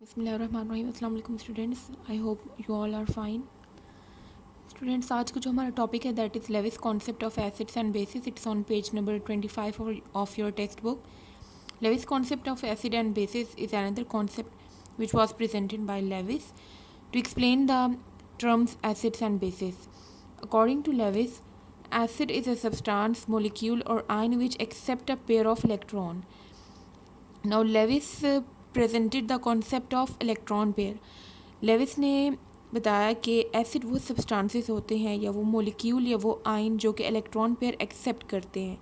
बिस्मिल्लाहिर्रहमानिर्रहीम। अस्सलाम वालेकुम students, I hope you all are fine. Students, आज का जो हमारा टॉपिक है that is Lewis concept of acids and bases. It's on page number 25 of your textbook. Lewis concept of acid and bases is another concept which was presented by Lewis to explain the terms acids and bases. According to Lewis, acid is a substance, molecule or ion which accept a pair of electron. Now Lewis presented the concept of electron pair. Lewis ने बताया कि acid वो substances होते हैं या वो molecule या वो आयन जो कि इलेक्ट्रॉन पेयर एक्सेप्ट करते हैं,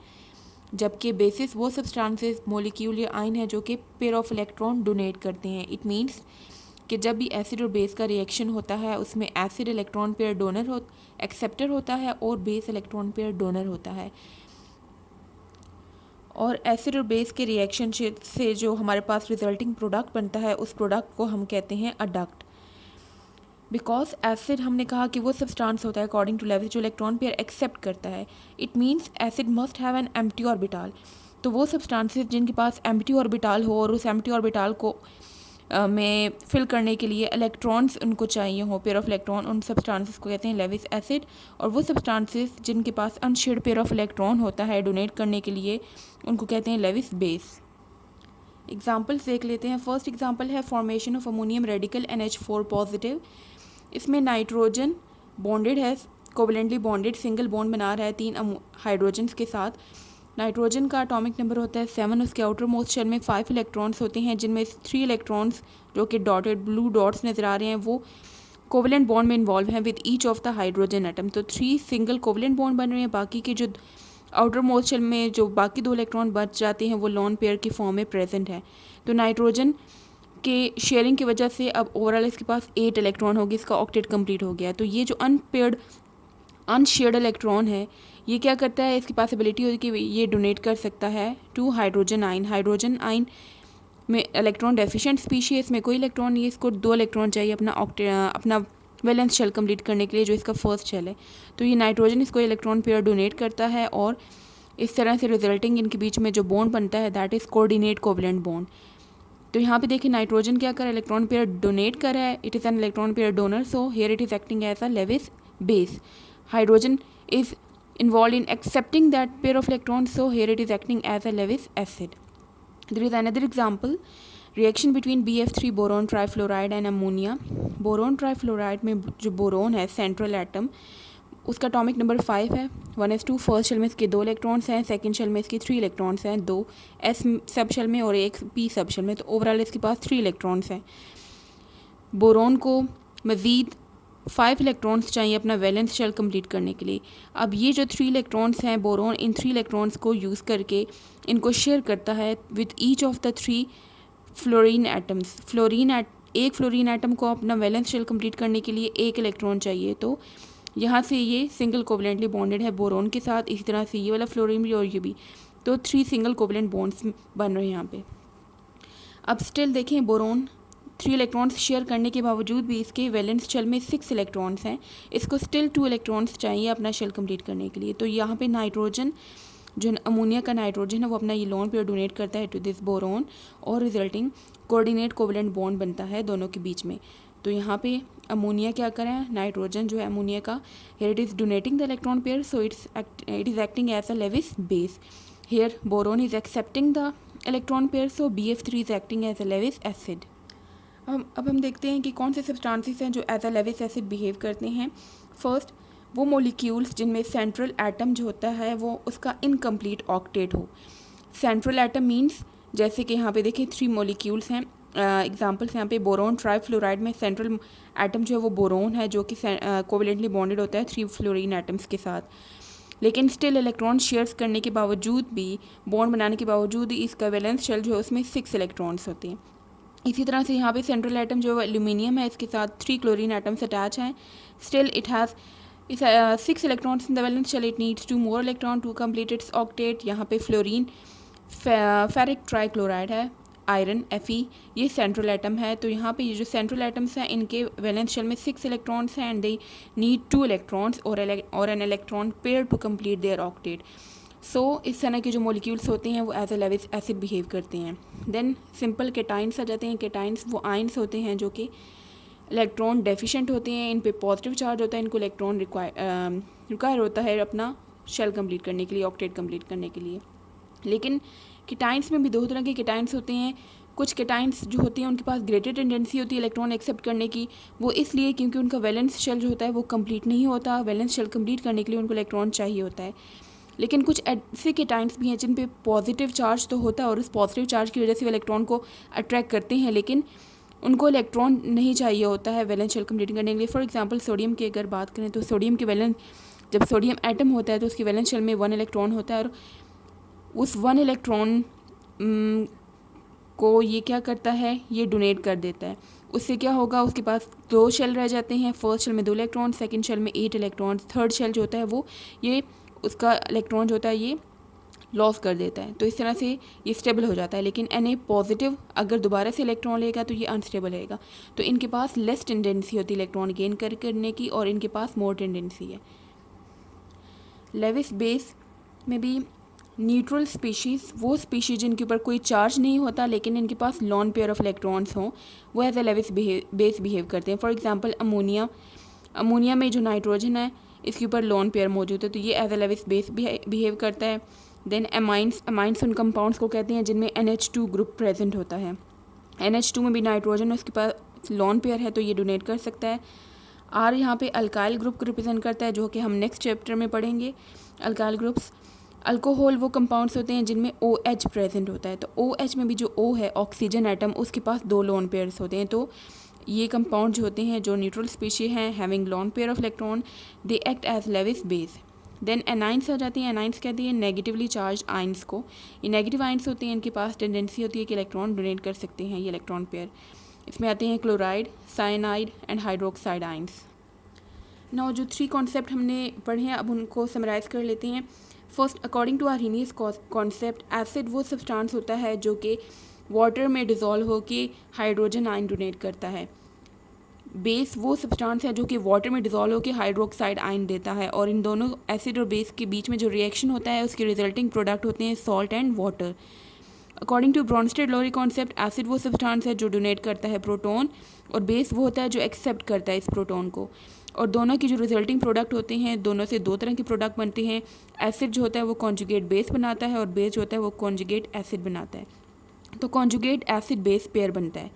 जबकि बेसिस वो सब्सटेंसेस मोलिक्यूल या आयन है जो कि पेयर ऑफ इलेक्ट्रॉन डोनेट करते हैं। इट मींस कि जब भी एसिड और बेस का रिएक्शन होता है उसमें एसिड इलेक्ट्रॉन पेयर एक्सेप्टर होता है और बेस इलेक्ट्रॉन पेयर डोनर होता है। और एसिड और बेस के रिएक्शन से जो हमारे पास रिजल्टिंग प्रोडक्ट बनता है उस प्रोडक्ट को हम कहते हैं अडक्ट। बिकॉज एसिड हमने कहा कि वो सब्सटेंस होता है अकॉर्डिंग टू लेविस जो इलेक्ट्रॉन पेयर एक्सेप्ट करता है। It means acid must have an empty orbital. तो वो सब्सटेंसेस जिनके पास एम्प्टी ऑर्बिटल हो और उस एम्प्टी ऑर्बिटल को में फिल करने के लिए इलेक्ट्रॉन्स उनको चाहिए हो, पेयर ऑफ इलेक्ट्रॉन, उन सब्सटेंसेस को कहते हैं लेविस एसिड। और वो सब्सटेंसेस जिनके पास अनशेयर्ड पेयर ऑफ इलेक्ट्रॉन होता है डोनेट करने के लिए उनको कहते हैं लेविस बेस। एग्जाम्पल्स देख लेते हैं। फर्स्ट एग्जाम्पल है formation of ammonium radical NH4 positive. इसमें नाइट्रोजन बॉन्डेड है, कोवलेंटली बॉन्डेड सिंगल बॉन्ड बना रहा है 3 हाइड्रोजन्स के साथ। नाइट्रोजन का एटॉमिक नंबर होता है 7। उसके आउटर मोस्ट शेल में 5 इलेक्ट्रॉन्स होते हैं जिनमें 3 इलेक्ट्रॉन्स जो कि डॉटेड ब्लू डॉट्स नज़र आ रहे हैं वो कोवलेंट बॉन्ड में इन्वॉल्व हैं with each of the hydrogen atom. तो 3 सिंगल कोवलेंट बॉन्ड बन रहे हैं। बाकी के जो आउटर मोस्ट शेल में जो बाकी 2 इलेक्ट्रॉन बच जाते हैं वो लॉन पेयर की फॉर्म में प्रेजेंट है। तो नाइट्रोजन के शेयरिंग की वजह से अब ओवरऑल इसके पास 8 इलेक्ट्रॉन होगी, इसका ऑक्टेट कंप्लीट हो गया। तो ये जो अनशेयर्ड इलेक्ट्रॉन है ये क्या करता है, इसकी पॉसिबिलिटी होती है कि ये डोनेट कर सकता है टू हाइड्रोजन आइन। हाइड्रोजन आइन में इलेक्ट्रॉन डेफिशिएंट स्पीशीज में कोई इलेक्ट्रॉन नहीं है, इसको 2 इलेक्ट्रॉन चाहिए अपना वैलेंस शेल कंप्लीट करने के लिए जो इसका फर्स्ट शेल है। तो ये नाइट्रोजन इसको इलेक्ट्रॉन पेयर डोनेट करता है और इस तरह से रिजल्टिंग इनके बीच में जो बॉन्ड बनता है that is coordinate covalent bond. तो यहाँ पे देखिए नाइट्रोजन क्या कर रहा है, इलेक्ट्रॉन पेयर डोनेट कर रहा है। It is an electron pair donor, so here it is acting as a Lewis base. Hydrogen is involved in accepting that pair of electrons, so here it is acting as a Lewis acid. There is another example, reaction between BF3 boron trifluoride and ammonia. Boron trifluoride में जो boron है central atom उसका atomic number 5 है। 1s2 first shell में इसके 2 electrons हैं, second shell में इसकी 3 इलेक्ट्रॉन्स हैं, 2 S सब शेल में और 1 P सब शेल में। तो ओवरऑल इसके पास 3 इलेक्ट्रॉन्स हैं। बोरोन को मज़ीद 5 इलेक्ट्रॉन्स चाहिए अपना वैलेंस शेल कंप्लीट करने के लिए। अब ये जो 3 इलेक्ट्रॉन्स हैं बोरोन इन 3 इलेक्ट्रॉन्स को यूज़ करके इनको शेयर करता है with each of the 3 fluorine atoms. एक फ्लोरीन एटम को अपना वैलेंस शेल कंप्लीट करने के लिए 1 इलेक्ट्रॉन चाहिए। तो यहाँ से ये सिंगल कोवलेंटली बॉन्डेड है बोरोन के साथ, इसी तरह से ये वाला फ्लोरीन भी और ये भी। तो 3 सिंगल कोवलेंट बॉन्ड्स बन रहे हैं यहाँ पे। अब स्टिल देखें बोरोन 3 इलेक्ट्रॉन्स शेयर करने के बावजूद भी इसके वैलेंस शेल में 6 इलेक्ट्रॉन्स हैं, इसको स्टिल 2 इलेक्ट्रॉन्स चाहिए अपना शेल कंप्लीट करने के लिए। तो यहाँ पे नाइट्रोजन जो अमोनिया का नाइट्रोजन है वो अपना ये लोन पेयर डोनेट करता है टू दिस बोरोन और रिजल्टिंग कोऑर्डिनेट कोवलेंट बॉन्ड बनता है दोनों के बीच में। तो यहाँ पे अमोनिया क्या कर रहा है, नाइट्रोजन जो है अमोनिया का, here it is donating the electron pair, so it is acting as a Lewis base. Here boron is accepting the electron pair, so BF3 is acting as a Lewis acid. अब हम देखते हैं कि कौन से substances हैं जो as a Lewis acid behave करते हैं। फर्स्ट, वो मोलिक्यूल्स जिनमें सेंट्रल एटम जो होता है वो उसका इनकम्प्लीट ऑक्टेट हो। सेंट्रल एटम मींस जैसे कि यहाँ पे देखिए 3 मोलिक्यूल्स हैं। एग्जांपल्स यहाँ पे बोरोन ट्राईफ्लोराइड में सेंट्रल एटम जो है वो बोरोन है जो कि कोवलेंटली बॉन्डेड होता है 3 फ्लोरीन एटम्स के साथ, लेकिन स्टिल इलेक्ट्रॉन शेयर्स करने के बावजूद भी, बॉन्ड बनाने के बावजूद इसका वैलेंस शेल जो है उसमें 6 इलेक्ट्रॉन्स होते हैं। इसी तरह से यहाँ पे सेंट्रल एटम जो है एल्यूमिनियम है, इसके साथ 3 क्लोरीन एटम्स अटैच हैं। Still it has 6 electrons in the valence shell, it needs 2 more electron to complete its octet. यहाँ पे फ्लोरीन फेरिक ट्राईक्लोराइड है, आयरन Fe, ये सेंट्रल एटम है। तो यहाँ पे ये जो सेंट्रल एटम्स हैं इनके वैलेंस शेल में 6 इलेक्ट्रॉन्स हैं एंड दे नीड 2 इलेक्ट्रॉन्स और an electron pair to complete their octet. इस तरह के जो मॉलिक्यूल्स होते हैं वो as a Lewis acid behave करते हैं। देन सिंपल केटाइंस आ जाते हैं। केटाइंस वो आइंस होते हैं जो कि इलेक्ट्रॉन डेफिशिएंट होते हैं, इन पे पॉजिटिव चार्ज होता है, इनको इलेक्ट्रॉन रिक्वायर होता है अपना शेल कंप्लीट करने के लिए, ऑक्टेट कंप्लीट करने के लिए। लेकिन केटाइंस में भी दो तरह के केटाइंस होते हैं। कुछ केटाइंस जो होते हैं उनके पास ग्रेटर टेंडेंसी होती है इलेक्ट्रॉन एक्सेप्ट करने की, वो इसलिए क्योंकि उनका वैलेंस शेल जो होता है वो कंप्लीट नहीं होता। वैलेंस शेल कंप्लीट करने के लिए उनको इलेक्ट्रॉन चाहिए होता है। लेकिन कुछ ऐसे केटाइंस भी हैं जिन पे पॉजिटिव चार्ज तो होता है और उस पॉजिटिव चार्ज की वजह से वो इलेक्ट्रॉन को अट्रैक्ट करते हैं, लेकिन उनको इलेक्ट्रॉन नहीं चाहिए होता है वैलेंस शेल कंप्लीट करने के लिए। फॉर एग्जांपल सोडियम की अगर बात करें तो सोडियम की वैलेंस, जब सोडियम एटम होता है तो उसकी वैलेंस शेल में 1 इलेक्ट्रॉन होता है और उस 1 इलेक्ट्रॉन को ये क्या करता है, ये डोनेट कर देता है। उससे क्या होगा, उसके पास 2 शेल रह जाते हैं। फर्स्ट शेल में 2 इलेक्ट्रॉन, सेकंड शेल में 8 इलेक्ट्रॉन, थर्ड शेल जो होता है वो ये उसका इलेक्ट्रॉन जो होता है ये लॉस कर देता है। तो इस तरह से ये स्टेबल हो जाता है। लेकिन Na पॉजिटिव अगर दोबारा से इलेक्ट्रॉन लेगा तो ये अनस्टेबल रहेगा। तो इनके पास लेस टेंडेंसी होती है इलेक्ट्रॉन गेन करने की और इनके पास मोर टेंडेंसी है। लेविस बेस में भी न्यूट्रल स्पीशीज़, वो स्पीशीज जिनके ऊपर कोई चार्ज नहीं होता लेकिन इनके पास लॉन पेयर ऑफ इलेक्ट्रॉन्स हों, वो as a Lewis base behave करते हैं। फॉर एग्जांपल अमोनिया में जो नाइट्रोजन है इसके ऊपर लॉन पेयर मौजूद है, तो ये as a Lewis base behave करता है। देन अमाइंस उन कंपाउंड्स को कहते हैं जिनमें NH2 ग्रुप प्रेजेंट होता है। NH2 में भी नाइट्रोजन है, उसके पास लॉन पेयर है तो ये डोनेट कर सकता है। R यहाँ पे अल्काइल ग्रुप को रिप्रेजेंट करता है, जो कि हम नेक्स्ट चैप्टर में पढ़ेंगे। अल्काइल ग्रुप्स, अल्कोहल वो कंपाउंड्स होते हैं जिनमें OH प्रेजेंट होता है। तो OH में भी जो O है ऑक्सीजन एटम, उसके पास 2 लोन पेयर्स होते हैं। तो ये कंपाउंड जो होते हैं जो न्यूट्रल स्पीशी हैं having lone pair of electron, they act as Lewis base. Then anions आ जाती हैं। एनाइंस कहते हैं नेगेटिवली चार्ज आइंस को। ये नेगेटिव आइंस होते हैं, इनके पास टेंडेंसी होती है कि इलेक्ट्रॉन डोनेट कर सकते हैं ये इलेक्ट्रॉन पेयर। इसमें आते हैं chloride, cyanide and hydroxide ions. Now जो 3 कॉन्सेप्ट हमने पढ़े हैं अब उनको समराइज़ कर लेते हैं। First, according to Arrhenius concept, acid वो सब्सटेंस होता है जो कि वाटर में डिज़ोल्व होकर हाइड्रोजन आयन डोनेट करता है। बेस वो सब्सटेंस है जो कि वाटर में डिज़ोल्व होकर हाइड्रोक्साइड आयन देता है। और इन दोनों एसिड और बेस के बीच में जो रिएक्शन होता है उसके रिजल्टिंग प्रोडक्ट होते हैं salt and water. According to Bronsted Lowry concept, acid वो सब्सटेंस है जो डोनेट करता है प्रोटॉन और बेस वो होता है जो एक्सेप्ट करता है इस प्रोटॉन को। और दोनों की जो रिजल्टिंग प्रोडक्ट होते हैं, दोनों से 2 तरह के प्रोडक्ट बनते हैं। एसिड जो होता है वो कॉन्जुगेट बेस बनाता है और बेस जो होता है वो कॉन्जुगेट एसिड बनाता है। तो कॉन्जुगेट एसिड बेस पेयर बनता है।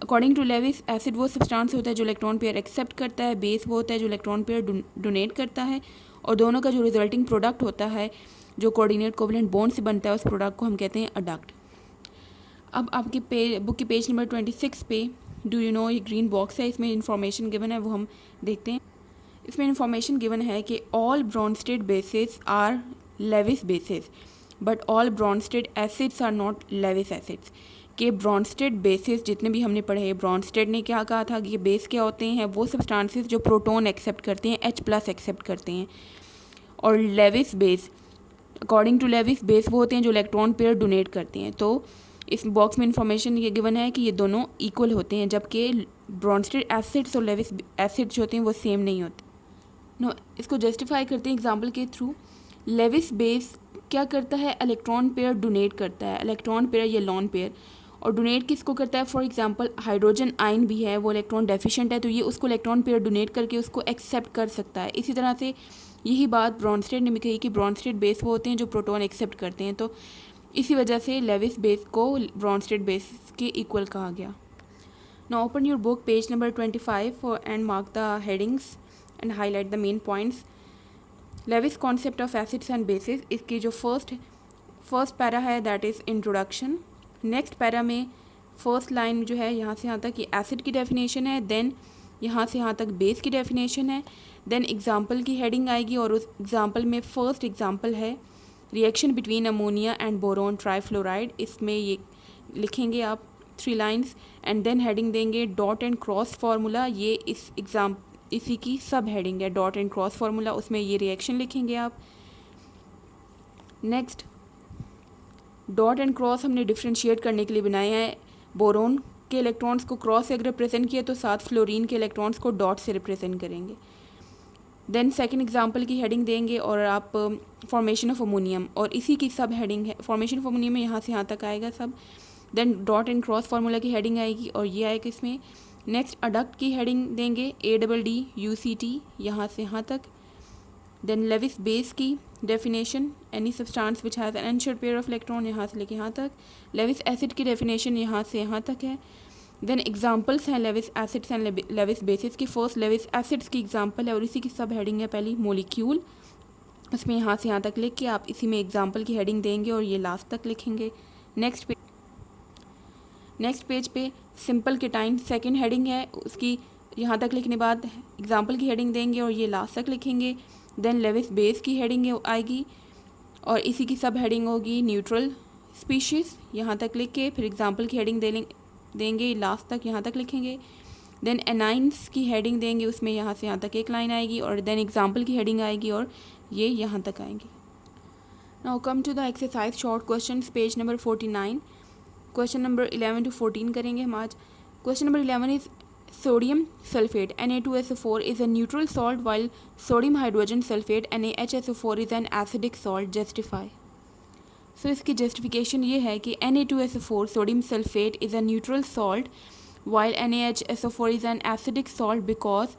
अकॉर्डिंग टू लेविस, एसिड वो सब्सटेंस होता है जो इलेक्ट्रॉन पेयर एक्सेप्ट करता है, बेस वो होता है जो इलेक्ट्रॉन पेयर डोनेट करता है। और दोनों का जो रिजल्टिंग प्रोडक्ट होता है जो कोऑर्डिनेट कोवलेंट बॉन्ड से बनता है, उस प्रोडक्ट को हम कहते हैं अडक्ट। अब आपकी बुक के पेज नंबर 26 पे डू यू नो ये ग्रीन बॉक्स है, इसमें इंफॉर्मेशन गिवन है वो हम देखते हैं। इसमें इंफॉर्मेशन गिवन है कि all Bronsted bases are Lewis bases but all Bronsted acids are not Lewis acids. कि ब्रॉन्स्टेड बेसिस जितने भी हमने पढ़े, ब्रॉन्स्टेड ने क्या कहा था कि ये बेस क्या होते हैं, वो सब्सटेंसेस जो प्रोटॉन एक्सेप्ट करते हैं, H+ एक्सेप्ट करते हैं। और Lewis base, according to Lewis base वो होते हैं जो इलेक्ट्रॉन पेयर डोनेट करते हैं। तो इस बॉक्स में इंफॉर्मेशन ये गिवन है कि ये दोनों इक्वल होते हैं, जबकि ब्रॉन्स्टेड एसिड्स और लेविस एसिड्स जो होते हैं वो सेम नहीं होते। नो, इसको जस्टिफाई करते हैं एग्जाम्पल के थ्रू। लेविस बेस क्या करता है, इलेक्ट्रॉन पेयर डोनेट करता है, इलेक्ट्रॉन पेयर या लॉन पेयर। और डोनेट किसको करता है, फॉर एग्जांपल हाइड्रोजन आयन भी है, वो इलेक्ट्रॉन डेफिशिएंट है तो ये उसको इलेक्ट्रॉन पेयर डोनेट करके उसको एक्सेप्ट कर सकता है। इसी तरह से यही बात ब्रॉन्स्टेड ने भी कही कि ब्रॉन्स्टेड बेस वो होते हैं जो प्रोटॉन एक्सेप्ट करते हैं। तो इसी वजह से लेविस बेस को ब्रॉन्स्टेड बेस के इक्वल कहा गया। Now open your book page number 25 and mark the headings and highlight the main points. Lewis concept of acids and bases, इसकी जो फर्स्ट पैरा है that is introduction. Next para में first line जो है यहाँ से यहाँ तक ये एसिड की डेफिनेशन है, देन यहाँ से यहाँ तक बेस की डेफिनेशन है, देन एग्जाम्पल की हेडिंग आएगी और उस एग्जाम्पल में फर्स्ट एग्जाम्पल है reaction between ammonia and boron trifluoride. इसमें ये लिखेंगे आप 3 लाइन्स एंड देन हेडिंग देंगे डॉट एंड क्रॉस फार्मूला। ये इसी की सब हेडिंग है, डॉट एंड क्रॉस फार्मूला, उसमें ये रिएक्शन लिखेंगे आप। नेक्स्ट, डॉट एंड क्रॉस हमने डिफ्रेंशिएट करने के लिए बनाए हैं। बोरोन के इलेक्ट्रॉन्स को क्रॉस से अगर रिप्रेजेंट किए तो साथ फ्लोरीन के इलेक्ट्रॉन्स को डॉट से रिप्रेजेंट करेंगे। देन सेकंड एग्जांपल की हेडिंग देंगे और आप फॉर्मेशन ऑफ अमोनियम, और इसी की सब हेडिंग है फॉर्मेशन ऑफ अमोनियम में यहाँ से यहाँ तक आएगा सब। Then dot and cross formula की हेडिंग आएगी और ये आएगा इसमें। नेक्स्ट अडक्ट की हेडिंग देंगे ADDUCT यहाँ से यहाँ तक। देन लेविस बेस की definition, any substance which has an unshared pair of electron यहाँ से लेके यहाँ तक। लेविस एसिड की डेफिनेशन यहाँ से यहाँ तक है। देन एग्जांपल्स हैं Lewis acids and Lewis bases की। फर्स्ट लेविस एसिड्स की एग्जांपल है और इसी की सब हेडिंग है पहली मॉलिक्यूल, उसमें यहाँ से यहाँ तक लिख के आप इसी में एग्जांपल की हेडिंग देंगे और ये लास्ट तक लिखेंगे। नेक्स्ट पेज पे सिंपल कीटाइन सेकंड हेडिंग है, उसकी यहाँ तक लिखने बाद एग्जांपल की हेडिंग देंगे और ये लास्ट तक लिखेंगे। देन लेविस बेस की हेडिंग आएगी और इसी की सब हेडिंग होगी न्यूट्रल स्पीशीज़, यहाँ तक लिख के फिर एग्जांपल की हेडिंग देंगे लास्ट तक यहाँ तक लिखेंगे। देन एनाइंस की हेडिंग देंगे, उसमें यहाँ से यहाँ तक एक लाइन आएगी और देन एग्जांपल की हेडिंग आएगी और ये यहाँ तक आएंगी। Now come to the exercise short questions, page number 49। Question number 11 to 14 करेंगे हम आज। Question number 11 is sodium sulphate Na2SO4 is a neutral salt while sodium hydrogen sulfate NaHSO4 is an acidic salt. Justify. So इसकी justification ये है कि Na2SO4 sodium sulphate is a neutral salt while NaHSO4 is an acidic salt because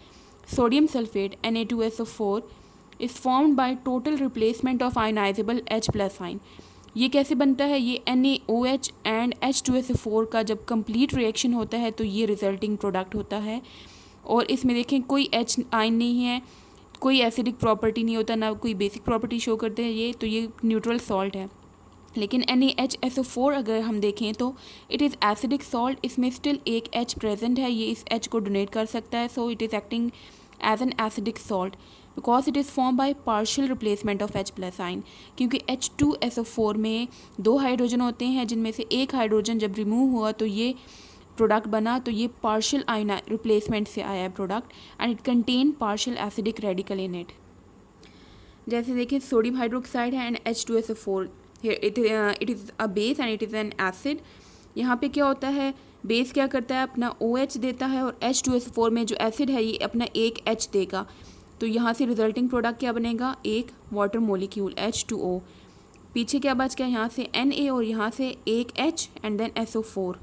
sodium sulfate Na2SO4 is formed by total replacement of ionizable H plus ion. ये कैसे बनता है? ये NaOH and H2SO4 का जब कंप्लीट रिएक्शन होता है तो ये रिजल्टिंग प्रोडक्ट होता है। और इसमें देखें कोई H आयन नहीं है, कोई एसिडिक प्रॉपर्टी नहीं होता, ना कोई बेसिक प्रॉपर्टी शो करते हैं ये, तो ये न्यूट्रल सॉल्ट है। लेकिन NaHSO4 अगर हम देखें तो इट इज़ एसिडिक सॉल्ट, इसमें स्टिल एक H प्रेजेंट है, ये इस H को डोनेट कर सकता है, so it is acting as an acidic salt because it is form by partial replacement of H plus ion. क्योंकि H2SO4 में 2 हाइड्रोजन होते हैं जिनमें से एक हाइड्रोजन जब रिमूव हुआ तो ये प्रोडक्ट बना, तो ये पार्शियल आयन रिप्लेसमेंट से आया है product and it contain partial acidic radical in it. जैसे देखिए सोडियम हाइड्रोक्साइड है and H2SO4, it is a base and it is N acid. यहाँ पे क्या होता है, बेस क्या करता है, अपना OH देता है और H2SO4 में जो एसिड है ये अपना एक H देगा, तो यहाँ से रिजल्टिंग प्रोडक्ट क्या बनेगा, एक वाटर मोलिक्यूल H2O। पीछे क्या बच गया, यहाँ से Na और यहाँ से एक H and then SO4,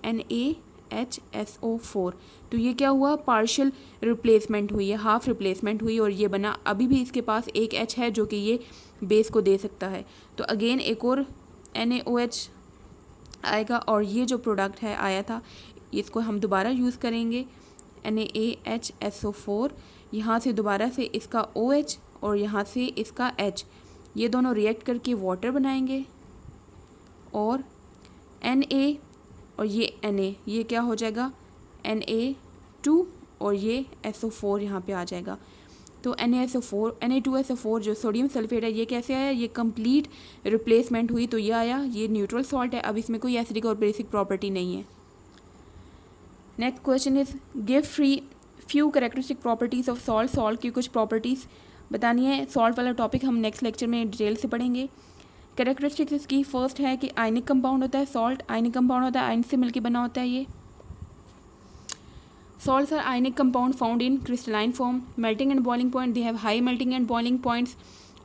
NaHSO4। तो ये क्या हुआ, पार्शियल रिप्लेसमेंट हुई है, हाफ रिप्लेसमेंट हुई और ये बना। अभी भी इसके पास एक H है जो कि ये बेस को दे सकता है, तो अगेन एक और NaOH आएगा और ये जो प्रोडक्ट है आया था इसको हम दोबारा यूज़ करेंगे NaHSO4। यहाँ से दोबारा से इसका OH और यहाँ से इसका H, ये दोनों रिएक्ट करके वाटर बनाएंगे और Na और ये Na, ये क्या हो जाएगा Na2 और ये SO4 यहाँ पे आ जाएगा। तो Na2SO4 जो सोडियम सल्फेट है ये कैसे आया, ये कंप्लीट रिप्लेसमेंट हुई तो ये आया, ये न्यूट्रल सॉल्ट है, अब इसमें कोई एसिडिक और बेसिक प्रॉपर्टी नहीं है। Next question is give few characteristic properties of salt. Salt की कुछ प्रॉपर्टीज़ बतानी है। सॉल्ट वाला टॉपिक हम नेक्स्ट लेक्चर में डिटेल से पढ़ेंगे। कैरेक्टरिस्टिक्स इसकी फर्स्ट है कि आयनिक कंपाउंड होता है, सॉल्ट आयनिक कंपाउंड होता है, आयन से मिलकर बना होता है। ये salts are ionic compound found in crystalline form, melting and boiling point, they have high melting and boiling points,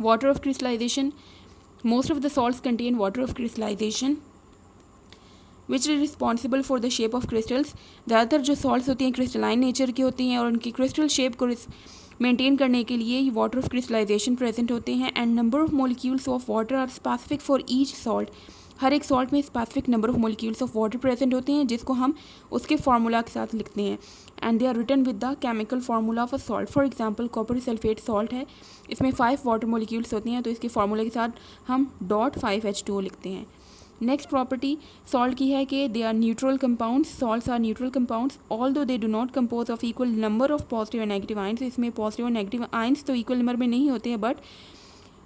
water of crystallization, most of the salts contain water of crystallization which is responsible for the shape of crystals। ज़्यादातर जो salts होती हैं crystalline nature की होती हैं और उनकी crystal shape को मेंटेन करने के लिए वाटर ऑफ क्रिस्टलाइजेशन प्रेजेंट होते हैं। And number of molecules of water are specific for each salt, हर एक सॉल्ट में specific number of molecules of water present होते हैं जिसको हम उसके फार्मूला के साथ लिखते हैं। And they are written with the chemical formula of a salt. For example copper sulphate salt है, इसमें 5 वाटर मोलिक्यूल्स होती हैं तो इसके फार्मूला के साथ हम .5H2O लिखते हैं। नेक्स्ट प्रॉपर्टी सॉल्ट की है कि they are neutral compounds, salts are neutral compounds although they do not compose of equal number of positive and negative ions. इसमें पॉजिटिव और नेगेटिव आयंस तो इक्वल नंबर में नहीं होते हैं, but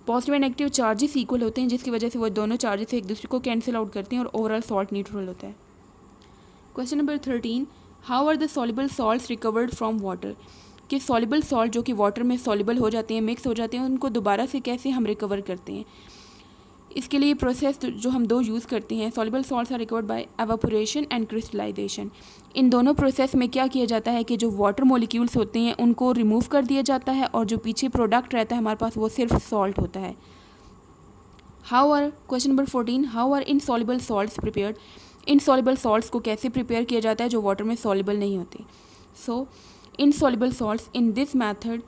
positive and negative charges equal होते हैं जिसकी वजह से वो दोनों चार्जेस एक दूसरे को कैंसिल आउट करते हैं और ओवरऑल सॉल्ट न्यूट्रल होता है। Question number 13, how are the soluble salts recovered from water. कि सॉल्युबल सॉल्ट जो कि वाटर में सॉल्युबल हो जाते हैं, मिक्स हो जाते हैं, उनको दोबारा से कैसे हम रिकवर करते हैं। इसके लिए प्रोसेस जो हम दो यूज़ करते हैं, soluble salts are recovered by evaporation and crystallisation. इन दोनों प्रोसेस में क्या किया जाता है कि जो वाटर मॉलिक्यूल्स होते हैं उनको रिमूव कर दिया जाता है और जो पीछे प्रोडक्ट रहता है हमारे पास वो सिर्फ सॉल्ट होता है। How are, question number 14, how are insoluble salts prepared. Insoluble salts को कैसे प्रिपेयर किया जाता है जो वाटर में सॉल्युबल नहीं होते। So insoluble salts, in this method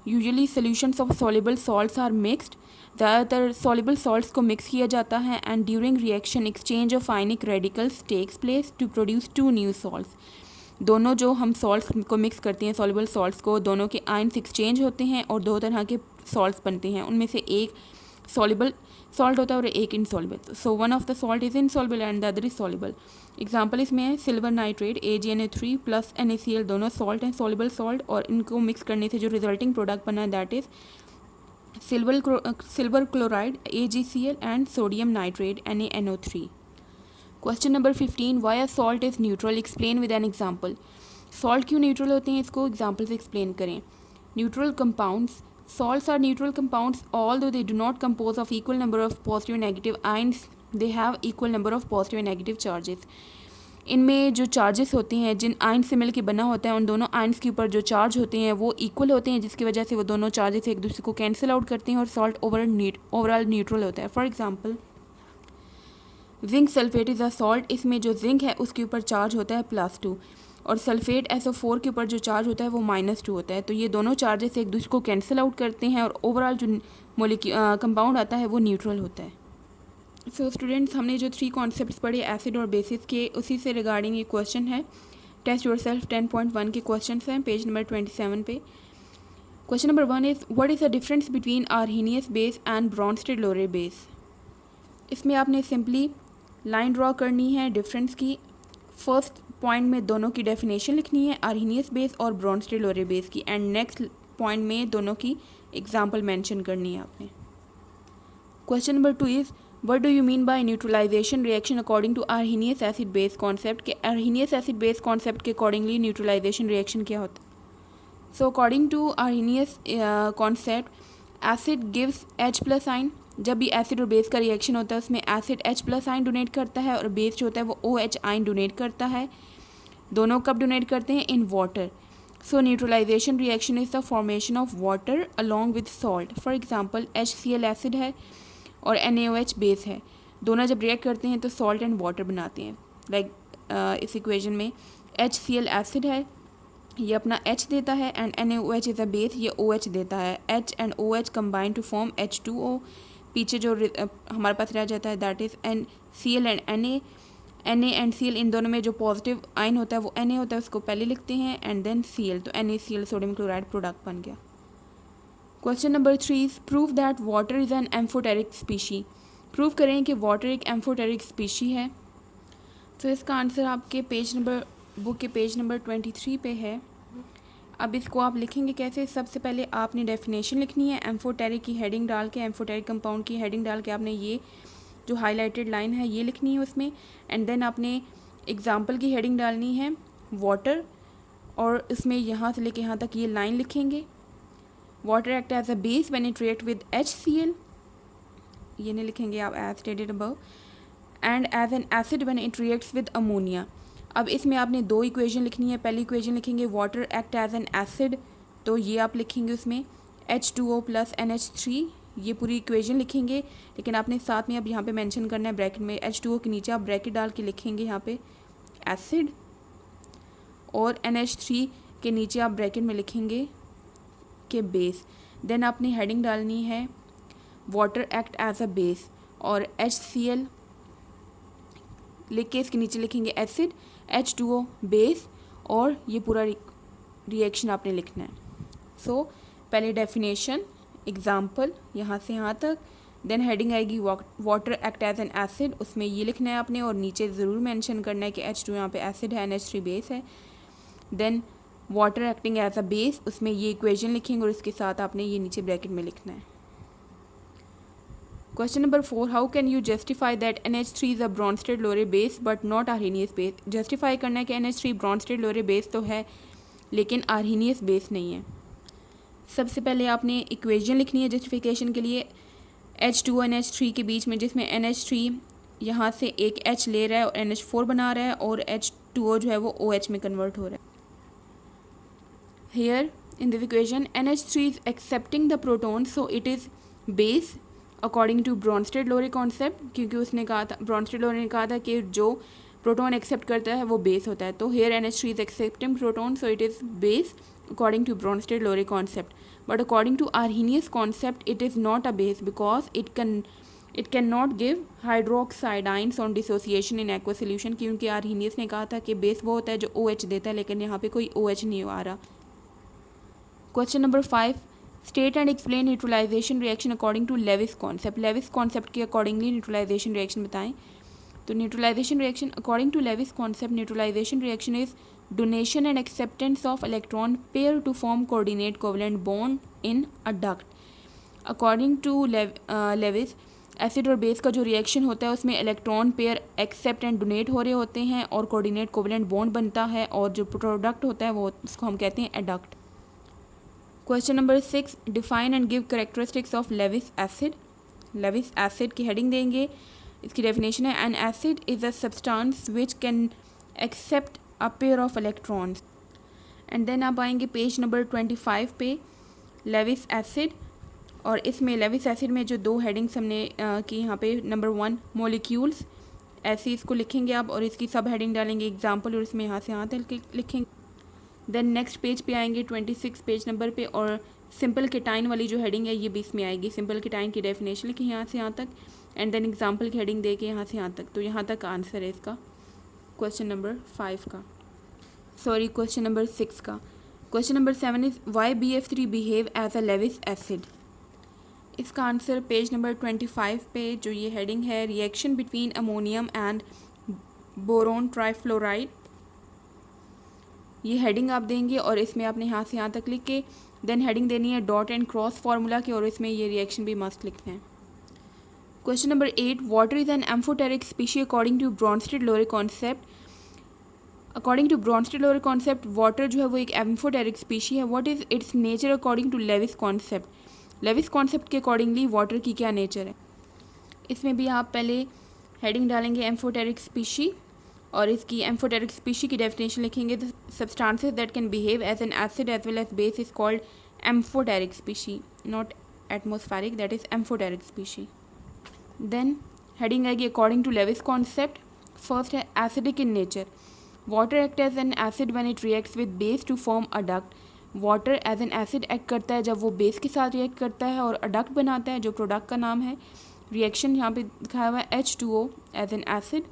usually solutions of soluble salts are mixed. ज़्यादातर सॉल्युबल सॉल्ट्स को मिक्स किया जाता है and during reaction exchange of ionic radicals takes place to produce two new salts. दोनों जो हम सॉल्ट्स को mix करते हैं, सॉल्युबल सॉल्ट्स को, दोनों के आयन्स एक्सचेंज होते हैं और दो तरह के सॉल्ट्स बनते हैं। उनमें से एक सॉल्युबल सॉल्ट होता है और एक insoluble. So one of the salt is insoluble and the other is soluble. Example इसमें है silver nitrate AgNO3 plus NaCl, दोनों सॉल्ट हैं, सॉल्युबल सॉल्ट, और इनको मिक्स करने से जो रिजल्टिंग प्रोडक्ट बना है that is silver chloride AgCl and sodium nitrate NaNO3। Question number 15, why a salt is neutral, explain with an example. Salt क्यों न्यूट्रल होते हैं, इसको एग्जाम्पल से एक्सप्लेन करें। Neutral compounds, salts are neutral compounds although they do not compose of equal number of positive and negative ions, they have equal number of positive and negative charges। इनमें जो charges होते हैं, जिन ion से मिलकर बना होता है, उन दोनों आयन्स के ऊपर जो चार्ज होते हैं वो इक्वल होते हैं, जिसकी वजह से वो दोनों चार्जेस एक दूसरे को कैंसिल आउट करते हैं और सॉल्ट ओवरऑल न्यूट्रल होता है। For example zinc sulphate is a salt, इसमें जो जिंक है उसके ऊपर चार्ज होता है +2 और सल्फेट SO4 के ऊपर जो चार्ज होता है वो -2 होता है। तो ये दोनों चार्जेस एक दूसरे को कैंसिल आउट करते हैं और ओवरऑल जो कंपाउंड आता है वो न्यूट्रल होता है। सो स्टूडेंट्स, हमने जो 3 कॉन्सेप्ट्स पढ़े एसिड और बेसिस के, उसी से रिगार्डिंग ये क्वेश्चन है। टेस्ट योरसेल्फ 10.1 के क्वेश्चन हैं पेज नंबर 27 पे। Question number 1 is what is the difference between Arrhenius base and Bronsted Lowry base. इसमें आपने सिंपली लाइन ड्रॉ करनी है डिफरेंस की। फर्स्ट पॉइंट में दोनों की डेफिनेशन लिखनी है, आर्हीनियस बेस और ब्रॉन्स्टेड-लोरे बेस की, एंड नेक्स्ट पॉइंट में दोनों की एग्जांपल मेंशन करनी है आपने। Question number 2 is what do you mean by neutralisation reaction according to Arrhenius acid base concept. के आर्हीनियस एसिड बेस कॉन्सेप्ट के अकॉर्डिंगली न्यूट्रलाइजेशन रिएक्शन क्या होता है। So according to Arrhenius concept acid gives H+ ion. जब भी acid और base का reaction होता है उसमें एसिड H+ आइन डोनेट करता है और बेस जो होता है वो OH आइन डोनेट करता है। दोनों कब डोनेट करते हैं, in water. So neutralisation reaction is the formation of water along with salt. For example HCl acid है और NaOH बेस है, दोनों जब रिएक्ट करते हैं तो सॉल्ट एंड वाटर बनाते हैं। लाइक इस इक्वेशन में HCl एसिड है, ये अपना H देता है, and NaOH is a base, ये OH देता है। H and OH combine to form H2O। पीछे जो हमारे पास रह जाता है that is Cl and Na and Cl, इन दोनों में जो पॉजिटिव आइन होता है वो Na होता है, उसको पहले लिखते हैं, एंड देन Cl, तो NaCl सोडियम क्लोराइड प्रोडक्ट बन गया। Question number 3 is prove that water is an amphoteric species. Prove करें कि वाटर एक एम्फोटेरिक स्पीशी है। तो इसका आंसर आपके बुक के पेज नंबर 23 पे है। अब इसको आप लिखेंगे कैसे, सबसे पहले आपने डेफिनेशन लिखनी है, एम्फोटेरिक की हेडिंग डाल के, एम्फोटेरिक कंपाउंड की हेडिंग डाल के आपने ये जो हाईलाइटेड लाइन है ये लिखनी है उसमें, एंड देन आपने एग्जाम्पल की हेडिंग डालनी है वाटर, और इसमें यहाँ से लेके यहाँ तक ये लाइन लिखेंगे। Water act as a base when it react with HCl, ये नहीं लिखेंगे आप as stated above, and as an acid when it reacts with ammonia. अब इसमें आपने 2 इक्वेशन लिखनी है। पहली इक्वेशन लिखेंगे water act as an acid, तो ये आप लिखेंगे उसमें H2O + NH3, ये पूरी इक्वेशन लिखेंगे, लेकिन आपने साथ में अब यहाँ पे मेंशन करना है ब्रैकेट में, H2O के नीचे आप ब्रैकेट डाल के लिखेंगे यहाँ पे एसिड, और NH3 के नीचे आप ब्रैकेट में लिखेंगे के बेस। देन आपने हेडिंग डालनी है water act as a base, और HCl लिख के इसके नीचे लिखेंगे एसिड, H2O बेस, और ये पूरा रिएक्शन आपने लिखना है। सो पहले डेफिनेशन, एग्जाम्पल यहाँ से यहाँ तक, देन हेडिंग आएगी water act as an acid, उसमें ये लिखना है आपने, और नीचे ज़रूर मेंशन करना है कि H2 यहाँ पे एसिड है, NH3 बेस है। Then water acting as a base, उसमें ये इक्वेशन लिखेंगे और इसके साथ आपने ये नीचे ब्रैकेट में लिखना है। Question number 4, how can you justify that NH3 is a Bronsted Lowry base but not Arrhenius base. Justify करना है कि NH3 ब्रॉन्स्टेड-लोरे बेस तो है लेकिन आर्हीनियस बेस नहीं है। सबसे पहले आपने इक्वेशन लिखनी है जस्टिफिकेशन के लिए, H2O NH3 के बीच में, जिसमें NH3 यहाँ से एक H ले रहा है और NH4 बना रहा है और H2O जो है वो OH में कन्वर्ट हो रहा है. Here in this equation NH3 is accepting the proton, so it is base according to Bronsted-Lowry concept, क्योंकि उसने कहा था, Bronsted-Lowry ने कहा था कि जो प्रोटॉन एक्सेप्ट करता है वो बेस होता है. तो here NH3 is accepting proton, so it is base according to Bronsted-Lowry concept. But according to Arrhenius concept it is not a base because it cannot give hydroxide ions on dissociation in aqueous solution, क्योंकि Arrhenius ने कहा था कि base वो होता है जो OH देता है, लेकिन यहाँ पे कोई OH नहीं आ रहा. Question number 5, state and explain neutralisation reaction according to Lewis concept. Lewis concept के अकॉर्डिंगली न्यूट्रलाइजेशन रिएक्शन बताएं. तो neutralisation reaction according to Lewis concept, neutralisation reaction is donation and acceptance of electron pair to form coordinate covalent bond in adduct. According to Lewis, acid और base का जो रिएक्शन होता है उसमें electron pair accept and donate हो रहे होते हैं और कोऑर्डिनेट कोवलेंट बॉन्ड बनता है, और जो प्रोडक्ट होता है वो उसको हम कहते हैं adduct. Question number 6, define and give characteristics of Lewis acid. Lewis acid की हेडिंग देंगे. इसकी डेफिनेशन है an acid is a substance which can accept a pair of electrons. And then आप आएंगे पेज नंबर 25 पे, लेविस एसिड. और इसमें Lewis acid में जो दो हेडिंग्स हमने की यहाँ पे, नंबर 1 मोलिक्यूल्स, ऐसे इसको लिखेंगे आप, और इसकी सब हेडिंग डालेंगे एग्जाम्पल, और इसमें यहाँ से यहाँ तक लिखेंगे. देन नेक्स्ट पेज पे आएंगे 26 पेज नंबर पे, और सिंपल केटाइन वाली जो हेडिंग है ये भी इसमें आएगी. सिंपल केटाइन की डेफिनेशन लिखी यहाँ से यहाँ तक, एंड देन एग्जांपल की हेडिंग दे के यहाँ से यहाँ तक. तो यहाँ तक आंसर है इसका क्वेश्चन नंबर 5 का, सॉरी क्वेश्चन नंबर 6 का. Question number 7 is why BF3 behave as a Lewis acid. इसका आंसर पेज नंबर 25 पे जो ये हेडिंग है, reaction between ammonium and boron trifluoride, ये हेडिंग आप देंगे और इसमें आपने यहाँ से यहाँ तक लिख के देन हेडिंग देनी है डॉट एंड क्रॉस फार्मूला की, और इसमें ये रिएक्शन भी मस्ट लिखते हैं. Question number 8, water is an amphoteric species according to Bronsted Lowry concept. According to Bronsted Lowry concept water जो है वो एक एम्फोटेरिक स्पीशी है. What is its nature according to Lewis concept. Lewis concept के अकॉर्डिंगली वाटर की क्या नेचर है. इसमें भी आप पहले हेडिंग डालेंगे एम्फोटेरिक स्पीशी, और इसकी एम्फोटेरिक स्पीशी की डेफिनेशन लिखेंगे. The substances that can behave as an acid as well as base is called amphoteric species, not atmospheric, that is amphoteric species. Then heading आएगी according to Lewis concept. First है acidic in nature. Water act as an acid when it reacts with base to form a duct. Water as an acid act करता है जब वो base के साथ react करता है और अडक्ट बनाता है, जो प्रोडक्ट का नाम है. रिएक्शन यहाँ पे दिखाया हुआ है H2O as an acid,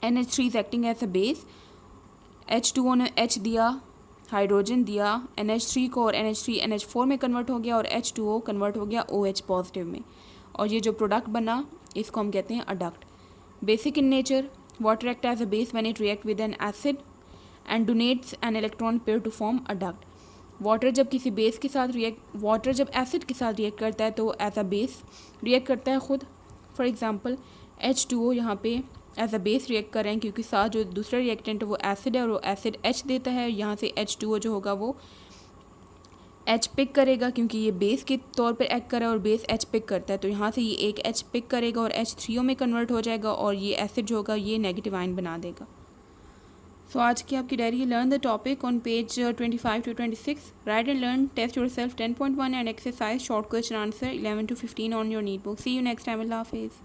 NH3 is acting as a base. H2O ने H दिया, हाइड्रोजन दिया NH3 को, और NH3 NH4 में कन्वर्ट हो गया और H2O कन्वर्ट हो गया OH पॉजिटिव में, और ये जो प्रोडक्ट बना इसको हम कहते हैं adduct. Basic in nature, water act as a base when it react with an acid and donates an electron pair to form adduct. Water जब किसी बेस के साथ वाटर जब एसिड के साथ रिएक्ट करता है तो एज अ बेस रिएक्ट करता है खुद. फॉर एग्जांपल H2O यहाँ पे एज अ बेस रिएक्ट कर रहे हैं, क्योंकि साथ जो दूसरा रिएक्टेंट है वो एसिड है और वो एसिड H देता है. यहाँ से H2O जो होगा वो H पिक करेगा, क्योंकि ये बेस के तौर पर एक्ट कर रहा है और बेस H पिक करता है. तो यहाँ से ये एक H पिक करेगा और H3O में कन्वर्ट हो जाएगा, और ये एसिड जो होगा ये नेगेटिव आयन बना देगा. सो आज की आपकी diary, learn the topic on page 25 to 26. Right and learn, test yourself 10.1 and exercise short question answer 11 to 15 on your neat book. See you next time. अल्लाह हाफिज़.